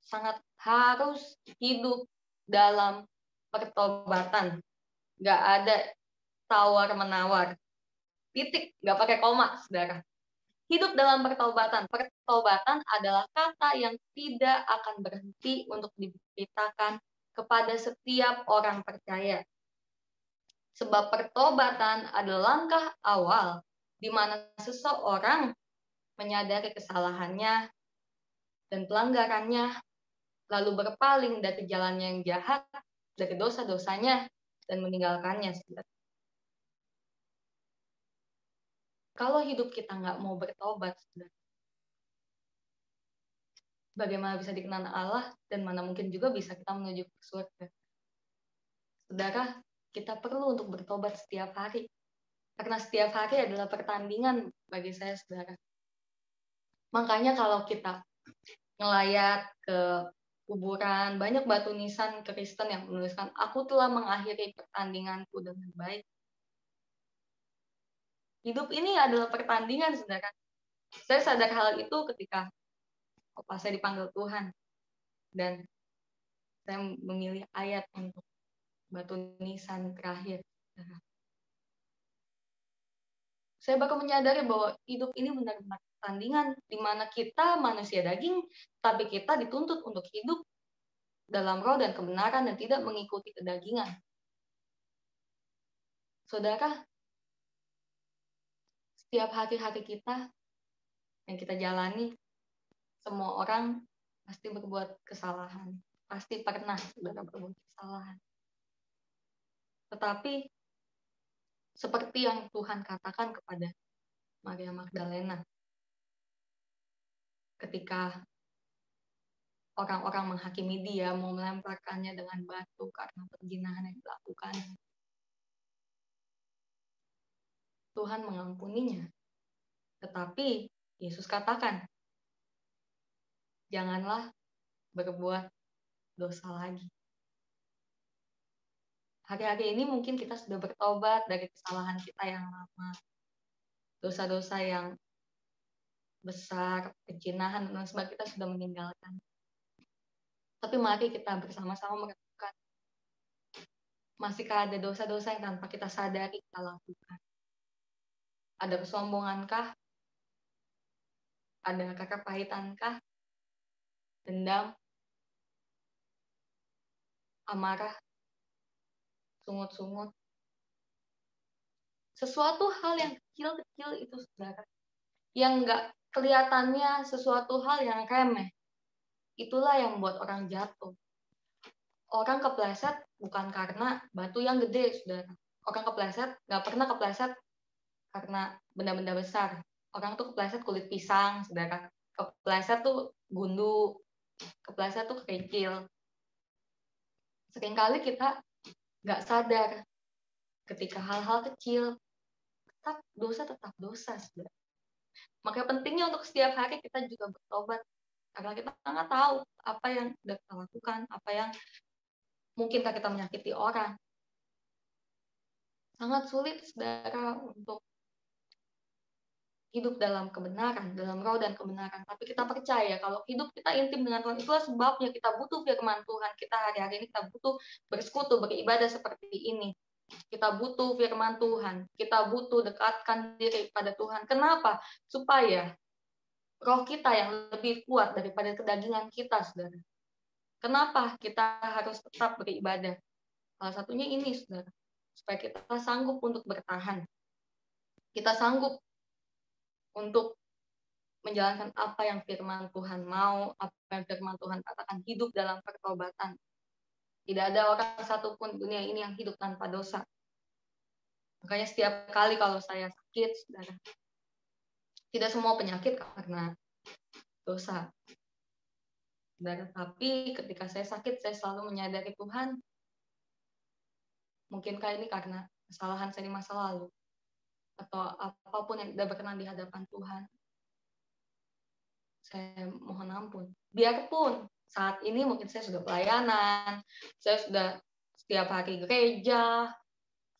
sangat harus hidup dalam pertobatan. Nggak ada tawar-menawar. Titik, nggak pakai koma, saudara. Hidup dalam pertobatan. Pertobatan adalah kata yang tidak akan berhenti untuk diberitakan kepada setiap orang percaya. Sebab pertobatan adalah langkah awal di mana seseorang menyadari kesalahannya dan pelanggarannya, lalu berpaling dari jalannya yang jahat, dari dosa-dosanya, dan meninggalkannya. Kalau hidup kita nggak mau bertobat, bagaimana bisa dikenal Allah, dan mana mungkin juga bisa kita menuju ke surga. Saudara, kita perlu untuk bertobat setiap hari. Karena setiap hari adalah pertandingan bagi saya, saudara. Makanya kalau kita ngelayat ke kuburan, banyak batu nisan Kristen yang menuliskan, aku telah mengakhiri pertandinganku dengan baik. Hidup ini adalah pertandingan, saudara. Saya sadar hal itu ketika pas saya dipanggil Tuhan. Dan saya memilih ayat untuk batu nisan terakhir. Saya baru menyadari bahwa hidup ini benar-benar pertandingan, di mana kita manusia daging, tapi kita dituntut untuk hidup dalam roh dan kebenaran dan tidak mengikuti kedagingan. Saudara, setiap hari-hari kita yang kita jalani, semua orang pasti berbuat kesalahan. Pasti pernah saudara berbuat kesalahan. Tetapi, seperti yang Tuhan katakan kepada Maria Magdalena, ketika orang-orang menghakimi dia, mau melemparkannya dengan batu karena perzinahan yang dilakukan. Tuhan mengampuninya. Tetapi Yesus katakan, janganlah berbuat dosa lagi. Hari-hari ini mungkin kita sudah bertobat dari kesalahan kita yang lama. Dosa-dosa yang besar, perzinahan, dan sebagainya kita sudah meninggalkan. Tapi mari kita bersama-sama merenungkan. Masihkah ada dosa-dosa yang tanpa kita sadari kita lakukan? Ada kesombongankah? Ada kekepahitankah? Dendam? Amarah? Sungut-sungut? Sesuatu hal yang kecil-kecil itu, saudara, yang nggak kelihatannya sesuatu hal yang remeh, itulah yang membuat orang jatuh. Orang kepleset bukan karena batu yang gede, saudara. Orang kepleset nggak pernah kepleset karena benda-benda besar. Orang tuh kepleset kulit pisang, saudara. Kepleset tuh gundu, kepleset tuh kerikil. Seringkali kita nggak sadar ketika hal-hal kecil, tetap dosa, saudara. Makanya pentingnya untuk setiap hari kita juga bertobat, karena kita nggak tahu apa yang sudah kita lakukan, apa yang mungkin kita menyakiti orang. Sangat sulit, saudara, untuk hidup dalam kebenaran, dalam roh dan kebenaran. Tapi kita percaya kalau hidup kita intim dengan Tuhan, itulah sebabnya kita butuh firman Tuhan. Kita hari-hari ini kita butuh bersekutu, beribadah seperti ini. Kita butuh firman Tuhan. Kita butuh dekatkan diri pada Tuhan. Kenapa? Supaya roh kita yang lebih kuat daripada kedagingan kita, saudara. Kenapa kita harus tetap beribadah? Salah satunya ini, saudara. Supaya kita sanggup untuk bertahan. Kita sanggup untuk menjalankan apa yang firman Tuhan mau, apa yang firman Tuhan katakan, hidup dalam pertobatan. Tidak ada orang satupun dunia ini yang hidup tanpa dosa. Makanya setiap kali kalau saya sakit, saudara, tidak semua penyakit karena dosa, saudara. Tapi ketika saya sakit, saya selalu menyadari Tuhan, mungkinkah ini karena kesalahan saya di masa lalu, atau apapun yang tidak berkenan di hadapan Tuhan. Saya mohon ampun. Biarpun saat ini mungkin saya sudah pelayanan, saya sudah setiap hari gereja,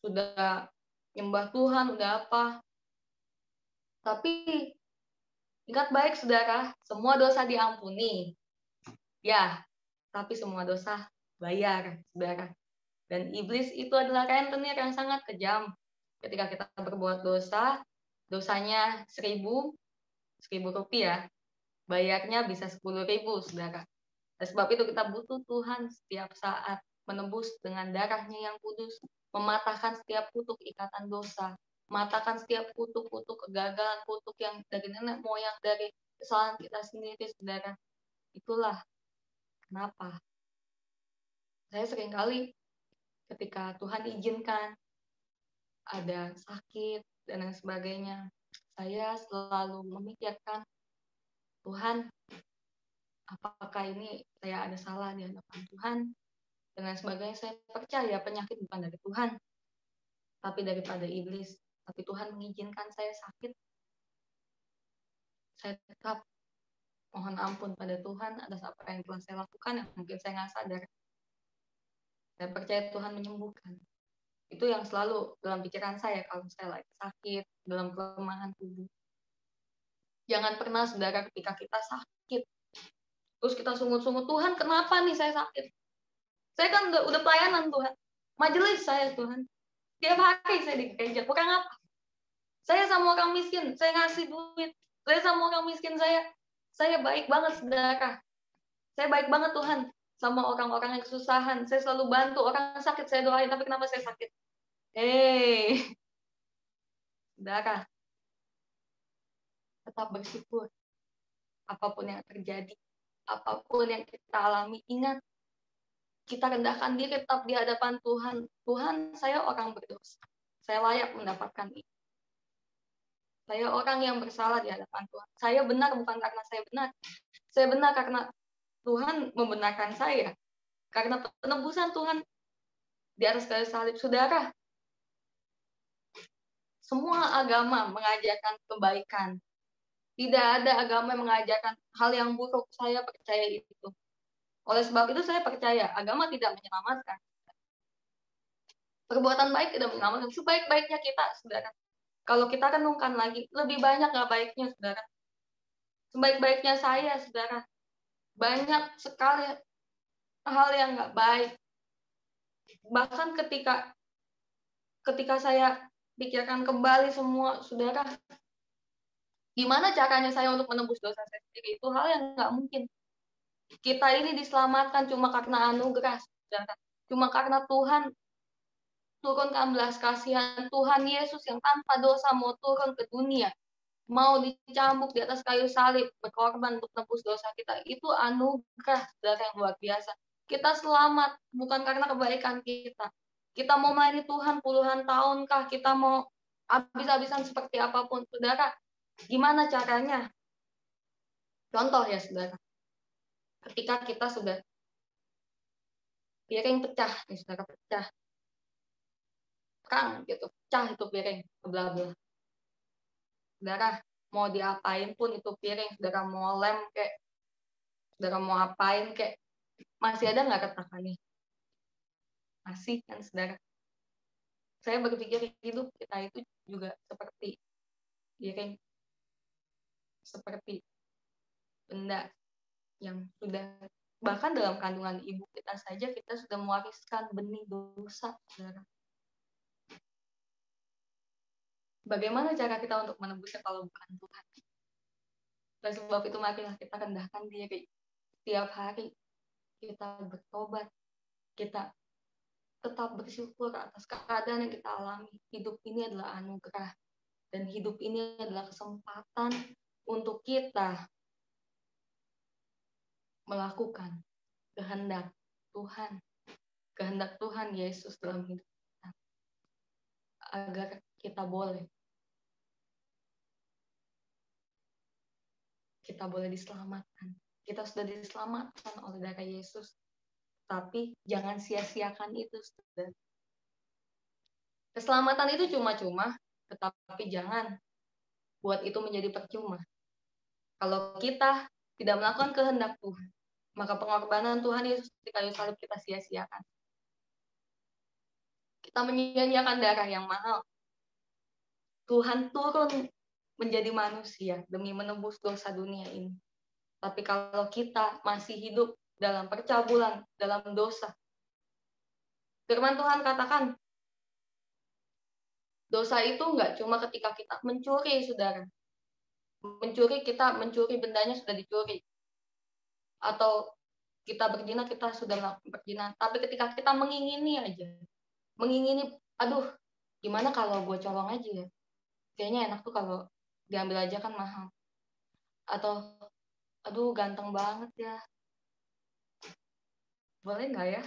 sudah nyembah Tuhan, udah apa. Tapi ingat baik, saudara, semua dosa diampuni. Ya, tapi semua dosa bayar, saudara. Dan iblis itu adalah rentenir yang sangat kejam. Ketika kita berbuat dosa, dosanya 1.000 rupiah, bayarnya bisa 10.000, saudara. Dan sebab itu kita butuh Tuhan setiap saat, menebus dengan darahnya yang kudus, mematahkan setiap kutuk ikatan dosa, mematahkan setiap kutuk-kutuk kegagalan, kutuk yang dari nenek moyang, dari kesalahan kita sendiri, saudara. Itulah kenapa saya seringkali ketika Tuhan izinkan ada sakit dan lain sebagainya, saya selalu memikirkan, Tuhan, apakah ini saya ada salah di hadapan Tuhan? Dan lain sebagainya. Saya percaya penyakit bukan dari Tuhan, tapi daripada iblis. Tapi Tuhan mengizinkan saya sakit. Saya tetap mohon ampun pada Tuhan atas apa yang telah saya lakukan yang mungkin saya nggak sadar. Saya percaya Tuhan menyembuhkan. Itu yang selalu dalam pikiran saya kalau saya lagi sakit, dalam kelemahan tubuh. Jangan pernah, saudara, ketika kita sakit, terus kita sungut-sungut, Tuhan kenapa nih saya sakit? Saya kan udah pelayanan Tuhan, majelis saya Tuhan, tiap hari saya di gereja, kurang apa? Saya sama orang miskin, saya ngasih duit. Saya sama orang miskin, saya baik banget, saudara. Saya baik banget Tuhan sama orang-orang yang kesusahan. Saya selalu bantu orang sakit, saya doain. Tapi kenapa saya sakit? Saudara, tetap bersyukur. Apapun yang terjadi, apapun yang kita alami, ingat, kita rendahkan diri tetap di hadapan Tuhan. Tuhan, saya orang berdosa. Saya layak mendapatkan ini. Saya orang yang bersalah di hadapan Tuhan. Saya benar bukan karena saya benar, Saya benar karena Tuhan membenarkan saya. Karena penebusan Tuhan di atas kayu salib. Saudara, semua agama mengajarkan kebaikan. Tidak ada agama yang mengajarkan hal yang buruk. Saya percaya itu. Oleh sebab itu saya percaya agama tidak menyelamatkan. Perbuatan baik tidak menyelamatkan. Sebaik-baiknya kita, saudara. Kalau kita renungkan lagi, lebih banyak nggak baiknya, saudara. Sebaik-baiknya saya, saudara. Banyak sekali hal yang nggak baik. Bahkan ketika saya pikirkan kembali semua, saudara, gimana caranya saya untuk menebus dosa saya sendiri? Itu hal yang nggak mungkin. Kita ini diselamatkan cuma karena anugerah, saudara. Cuma karena Tuhan turunkan belas kasihan. Tuhan Yesus yang tanpa dosa mau turun ke dunia. Mau dicambuk di atas kayu salib, berkorban untuk tebus dosa kita. Itu anugerah, saudara, yang luar biasa. Kita selamat bukan karena kebaikan kita. Kita mau melayani Tuhan puluhan tahunkah? Kita mau habis-habisan seperti apapun. Saudara, gimana caranya? Contoh ya, saudara. Ketika kita sudah piring pecah, nih saudara, pecah. Kang, gitu. Pecah itu piring, belah-belah. Saudara, mau diapain pun itu piring, saudara mau lem kayak, saudara mau apain kayak, masih ada nggak retakannya? Masih kan, saudara. Saya berpikir hidup kita itu juga seperti piring, seperti benda yang sudah, bahkan dalam kandungan ibu kita saja kita sudah mewariskan benih dosa, saudara. Bagaimana cara kita untuk menebusnya kalau bukan Tuhan? Dan sebab itu marilah kita rendahkan diri setiap hari, kita bertobat, kita tetap bersyukur atas keadaan yang kita alami. Hidup ini adalah anugerah, dan hidup ini adalah kesempatan untuk kita melakukan kehendak Tuhan Yesus dalam hidup kita, agar kita boleh diselamatkan. Kita sudah diselamatkan oleh darah Yesus, tapi jangan sia-siakan itu, saudara. Keselamatan itu cuma-cuma, tetapi jangan buat itu menjadi percuma. Kalau kita tidak melakukan kehendak Tuhan, maka pengorbanan Tuhan Yesus di kayu salib kita sia-siakan. Kita menyia-nyiakan darah yang mahal. Tuhan turun menjadi manusia demi menebus dosa dunia ini. Tapi kalau kita masih hidup dalam percabulan, dalam dosa, firman Tuhan katakan, dosa itu nggak cuma ketika kita mencuri, saudara. Mencuri bendanya sudah dicuri. Atau kita berzina, kita sudah melakukan perzinahan. Tapi ketika kita mengingini aja, aduh, gimana kalau gue colong aja ya? Kayaknya enak tuh kalau diambil aja kan mahal. Atau, aduh ganteng banget ya. Boleh nggak ya?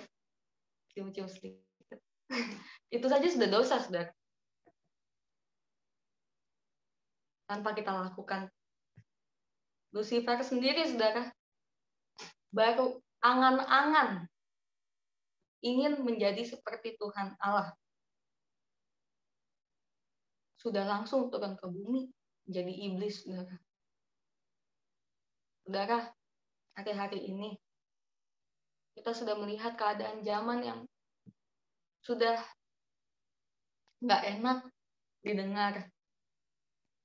Cium-cium sedikit. Itu saja sudah dosa, saudara. Tanpa kita lakukan. Lucifer sendiri, saudara, baru angan-angan ingin menjadi seperti Tuhan Allah, sudah langsung turun ke bumi menjadi iblis, saudara. Saudara, hari-hari ini kita sudah melihat keadaan zaman yang sudah nggak enak didengar.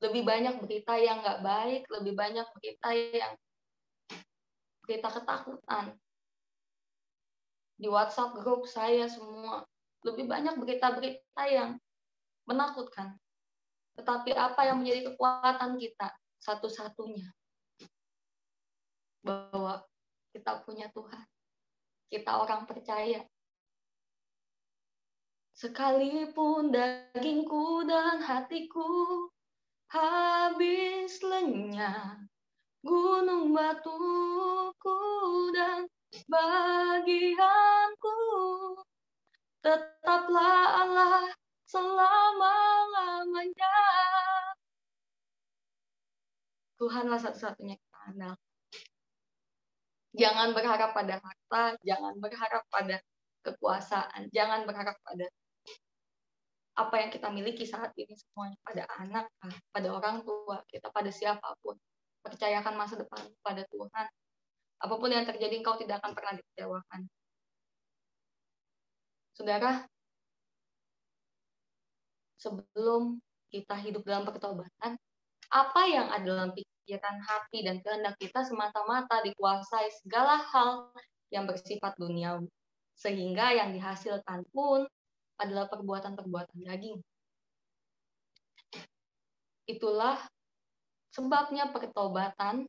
Lebih banyak berita yang nggak baik, lebih banyak berita ketakutan. Di WhatsApp grup saya semua, lebih banyak berita-berita yang menakutkan. Tetapi apa yang menjadi kekuatan kita? Satu-satunya, bahwa kita punya Tuhan. Kita orang percaya. Sekalipun dagingku dan hatiku habis lenyap, gunung batuku dan bagianku, tetaplah Allah selama-lamanya. Tuhanlah satu-satunya kita andalkan. Jangan berharap pada harta, jangan berharap pada kekuasaan, jangan berharap pada apa yang kita miliki saat ini semuanya, pada anak, pada orang tua, kita pada siapapun. Percayakan masa depan pada Tuhan. Apapun yang terjadi, engkau tidak akan pernah dikecewakan. Saudara, sebelum kita hidup dalam pertobatan, apa yang ada dalam pikiran, hati, dan kehendak kita semata-mata dikuasai segala hal yang bersifat duniawi. Sehingga yang dihasilkan pun adalah perbuatan-perbuatan daging. Itulah sebabnya pertobatan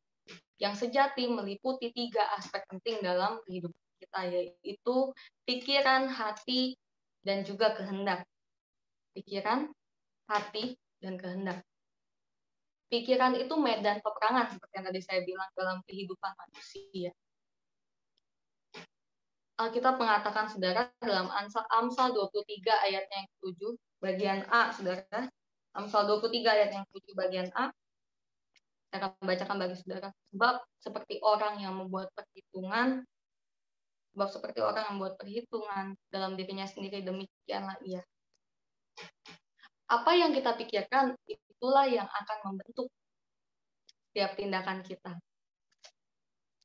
yang sejati meliputi 3 aspek penting dalam kehidupan kita, yaitu pikiran, hati, dan juga kehendak. Pikiran, hati, dan kehendak. Pikiran itu medan peperangan, seperti yang tadi saya bilang, dalam kehidupan manusia. Alkitab mengatakan, saudara, dalam Amsal 23 ayatnya yang ke-7, bagian A, saudara. Amsal 23 ayat yang ke-7, bagian A. Saya akan bacakan bagi saudara. Sebab seperti orang yang membuat perhitungan dalam dirinya sendiri, demikianlah ia. Apa yang kita pikirkan, itulah yang akan membentuk setiap tindakan kita.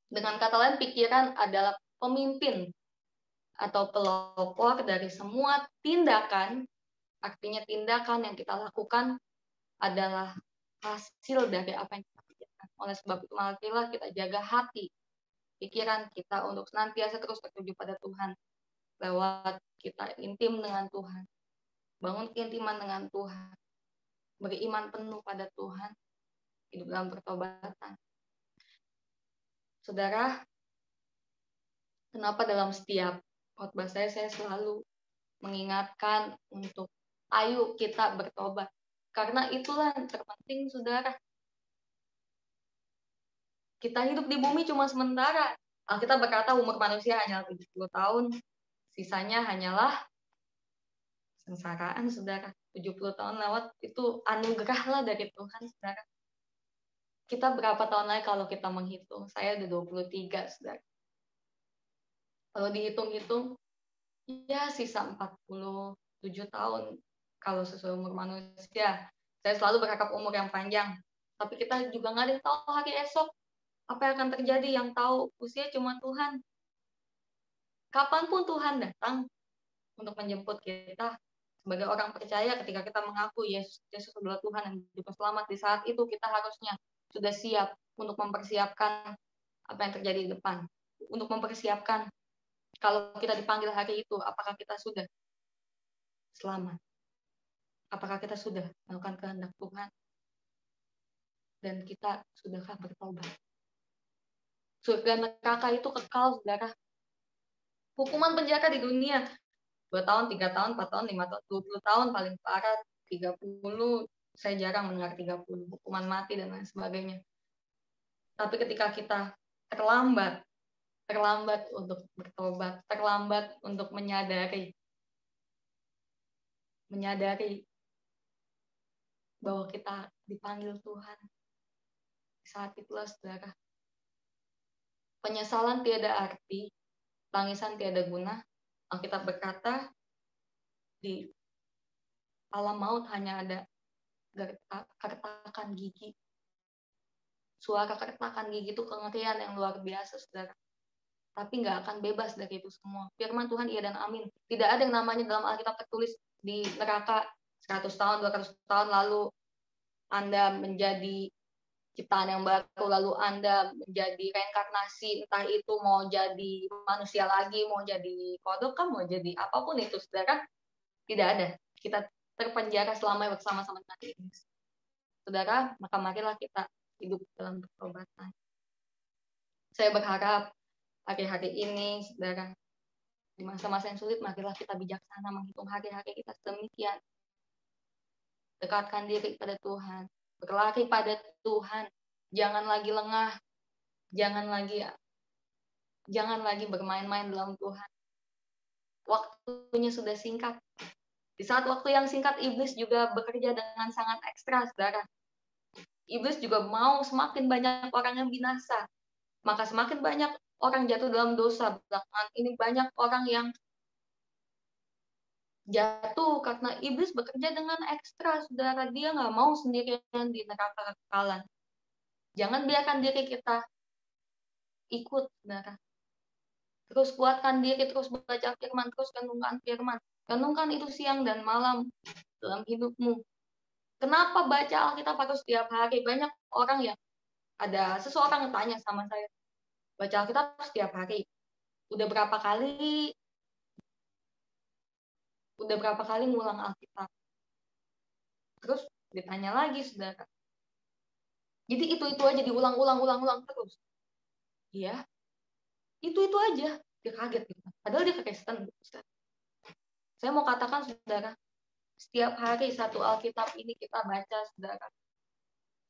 Dengan kata lain, pikiran adalah pemimpin atau pelopor dari semua tindakan. Artinya tindakan yang kita lakukan adalah hasil dari apa yang kita pikirkan. Oleh sebab itu, marilah kita jaga hati, pikiran kita untuk senantiasa terus tertuju pada Tuhan. Lewat kita intim dengan Tuhan. Bangun keintiman dengan Tuhan. Beriman penuh pada Tuhan. Hidup dalam pertobatan. Saudara, kenapa dalam setiap khotbah saya selalu mengingatkan untuk ayo kita bertobat. Karena itulah yang terpenting, saudara. Kita hidup di bumi cuma sementara. Alkitab berkata umur manusia hanya 70 tahun. Sisanya hanyalah sengsaraan, saudara. 70 tahun lewat, itu anugerah lah dari Tuhan, saudara. Kita berapa tahun lagi kalau kita menghitung? Saya udah 23, saudara. Kalau dihitung-hitung, ya sisa 47 tahun. Kalau sesuai umur manusia. Saya selalu berharap umur yang panjang. Tapi kita juga nggak ada yang tahu hari esok. Apa yang akan terjadi, yang tahu usia cuma Tuhan. Kapanpun Tuhan datang untuk menjemput kita sebagai orang percaya, ketika kita mengaku Yesus adalah Tuhan dan Juru Selamat, di saat itu kita harusnya sudah siap untuk mempersiapkan apa yang terjadi di depan. Untuk mempersiapkan kalau kita dipanggil hari itu, apakah kita sudah selamat? Apakah kita sudah melakukan kehendak Tuhan? Dan kita sudahkah bertobat? Surga neraka itu kekal, saudara. Hukuman penjara di dunia 2 tahun, 3 tahun, 4 tahun, 5 tahun, 20 tahun paling parah, 30, saya jarang mendengar 30, hukuman mati dan lain sebagainya. Tapi ketika kita terlambat untuk bertobat, terlambat untuk menyadari bahwa kita dipanggil Tuhan, saat itulah, saudara, penyesalan tiada arti, tangisan tiada guna. Alkitab berkata, di alam maut hanya ada keretakan gigi. Suara keretakan gigi itu kengerian yang luar biasa, saudara. Tapi nggak akan bebas dari itu semua. Firman Tuhan iya dan amin. Tidak ada yang namanya dalam Alkitab tertulis di neraka 100 tahun, 200 tahun, lalu Anda menjadi ciptaan yang baru, lalu Anda menjadi reinkarnasi, entah itu mau jadi manusia lagi, mau jadi kodok, mau jadi apapun itu, saudara. Tidak ada. Kita terpenjara selama bersama-sama dengan Yesus. Saudara, maka marilah kita hidup dalam pertobatan. Saya berharap hari-hari ini, saudara, di masa-masa yang sulit, marilah kita bijaksana menghitung hari-hari kita sedemikian. Dekatkan diri pada Tuhan, berlari pada Tuhan, jangan lagi lengah, jangan lagi bermain-main dalam Tuhan. Waktunya sudah singkat. Di saat waktu yang singkat, iblis juga bekerja dengan sangat ekstra, saudara. Iblis juga mau semakin banyak orang yang binasa. maka semakin banyak orang jatuh dalam dosa. Belakangan ini banyak orang yang jatuh karena iblis bekerja dengan ekstra, saudara. Dia nggak mau sendirian di neraka kekekalan. Jangan biarkan diri kita ikut, saudara. Terus kuatkan diri, terus baca firman, terus renungkan firman. Renungkan itu siang dan malam dalam hidupmu. Kenapa baca Alkitab harus setiap hari? Banyak orang yang ada seseorang yang tanya sama saya, baca Alkitab setiap hari. Udah berapa kali ngulang Alkitab? Terus ditanya lagi, saudara. Jadi itu aja diulang terus. Iya, itu aja. Dia kaget gitu. Padahal dia Kristen. Saya mau katakan, saudara, setiap hari satu Alkitab ini kita baca, saudara.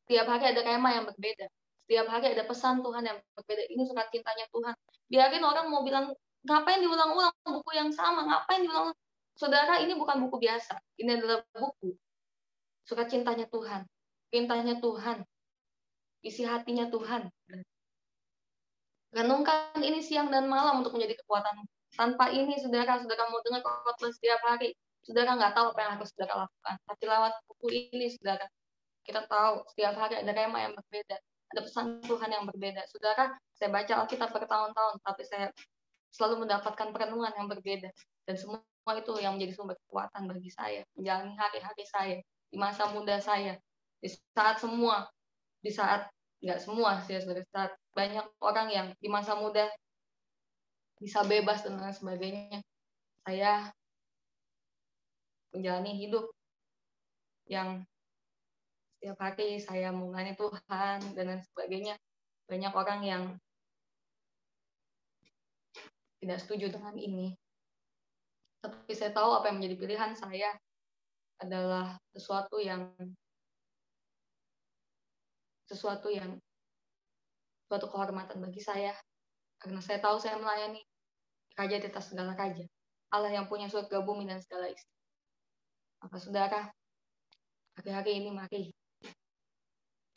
Setiap hari ada tema yang berbeda. Setiap hari ada pesan Tuhan yang berbeda. Ini surat cintanya Tuhan. Biarin orang mau bilang, ngapain diulang-ulang buku yang sama? Ngapain diulang? Saudara, ini bukan buku biasa. Ini adalah buku surat cintanya Tuhan. Perintahnya Tuhan. Isi hatinya Tuhan. Renungkan ini siang dan malam untuk menjadi kekuatan. Tanpa ini, saudara mau dengar khotbah setiap hari. Saudara nggak tahu apa yang harus saudara lakukan. Tapi lewat buku ini, saudara, kita tahu setiap hari ada rema yang berbeda. Ada pesan Tuhan yang berbeda. Saudara, saya baca Alkitab bertahun-tahun, tapi saya selalu mendapatkan perenungan yang berbeda. Dan semua itu yang menjadi sumber kekuatan bagi saya. Menjalani hari-hari saya. Di masa muda saya. Di saat nggak semua sih, saat banyak orang yang di masa muda bisa bebas dan lain sebagainya. Saya menjalani hidup yang setiap hari saya melayani Tuhan dan lain sebagainya. Banyak orang yang tidak setuju dengan ini. Tapi saya tahu apa yang menjadi pilihan saya adalah sesuatu kehormatan bagi saya. Karena saya tahu saya melayani Raja di atas segala raja. Allah yang punya surga, bumi, dan segala isi. Maka saudara, hari-hari ini mari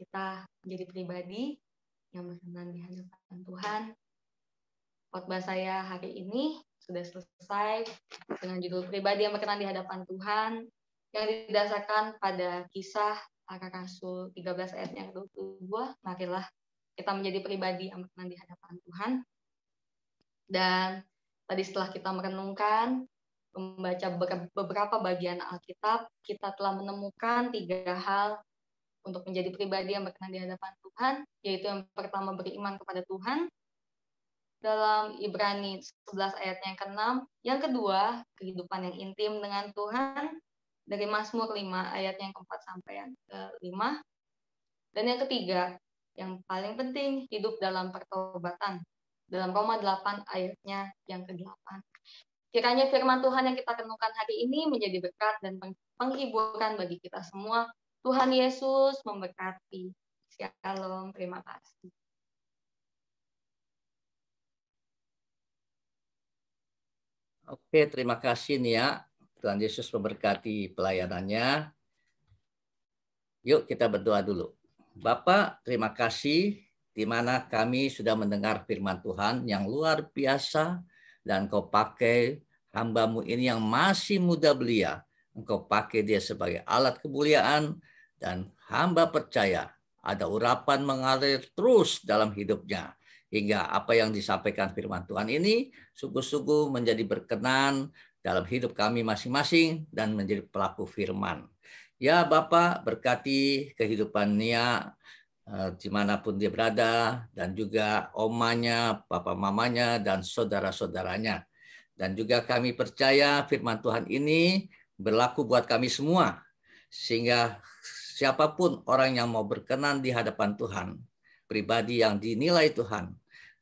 kita menjadi pribadi yang berkenan di hadapan Tuhan. Khotbah saya hari ini sudah selesai dengan judul pribadi yang berkenan di hadapan Tuhan, yang didasarkan pada Kisah Para Rasul 13 ayat yang 22. Marilah kita menjadi pribadi yang berkenan di hadapan Tuhan. Dan tadi setelah kita merenungkan, membaca beberapa bagian Alkitab, kita telah menemukan 3 hal untuk menjadi pribadi yang berkenan di hadapan Tuhan, yaitu yang pertama beriman kepada Tuhan, dalam Ibrani 11 ayatnya yang ke-6. Yang kedua, kehidupan yang intim dengan Tuhan, dari Mazmur 5 ayatnya yang ke-4 sampai yang ke-5. Dan yang ketiga, yang paling penting, hidup dalam pertobatan, dalam Roma 8 ayatnya yang ke-8. Kiranya firman Tuhan yang kita renungkan hari ini menjadi berkat dan penghiburan bagi kita semua. Tuhan Yesus memberkati. Shalom, terima kasih. Oke, terima kasih Nia. Tuhan Yesus memberkati pelayanannya. Yuk kita berdoa dulu. Bapak, terima kasih di mana kami sudah mendengar firman Tuhan yang luar biasa, dan Kau pakai hamba-Mu ini yang masih muda belia. Engkau pakai dia sebagai alat kemuliaan, dan hamba percaya ada urapan mengalir terus dalam hidupnya. Hingga apa yang disampaikan firman Tuhan ini sungguh-sungguh menjadi berkenan dalam hidup kami masing-masing dan menjadi pelaku firman. Ya Bapak, berkati kehidupan Nia dimanapun dia berada, dan juga omanya, papa mamanya, dan saudara-saudaranya. Dan juga kami percaya firman Tuhan ini berlaku buat kami semua, sehingga siapapun orang yang mau berkenan di hadapan Tuhan, pribadi yang dinilai Tuhan,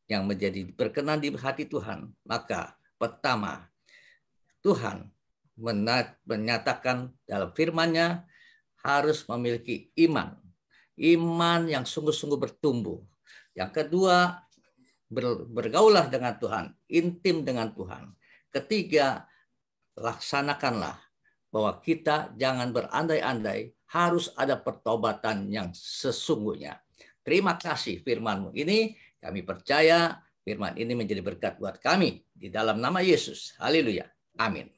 yang menjadi berkenan di hati Tuhan, maka pertama, Tuhan menyatakan dalam firman-Nya harus memiliki iman yang sungguh-sungguh bertumbuh. Yang kedua, bergaulah dengan Tuhan, intim dengan Tuhan. Ketiga, laksanakanlah bahwa kita jangan berandai-andai, harus ada pertobatan yang sesungguhnya. Terima kasih firman-Mu ini Kami percaya firman ini menjadi berkat buat kami di dalam nama Yesus. Haleluya. Amin.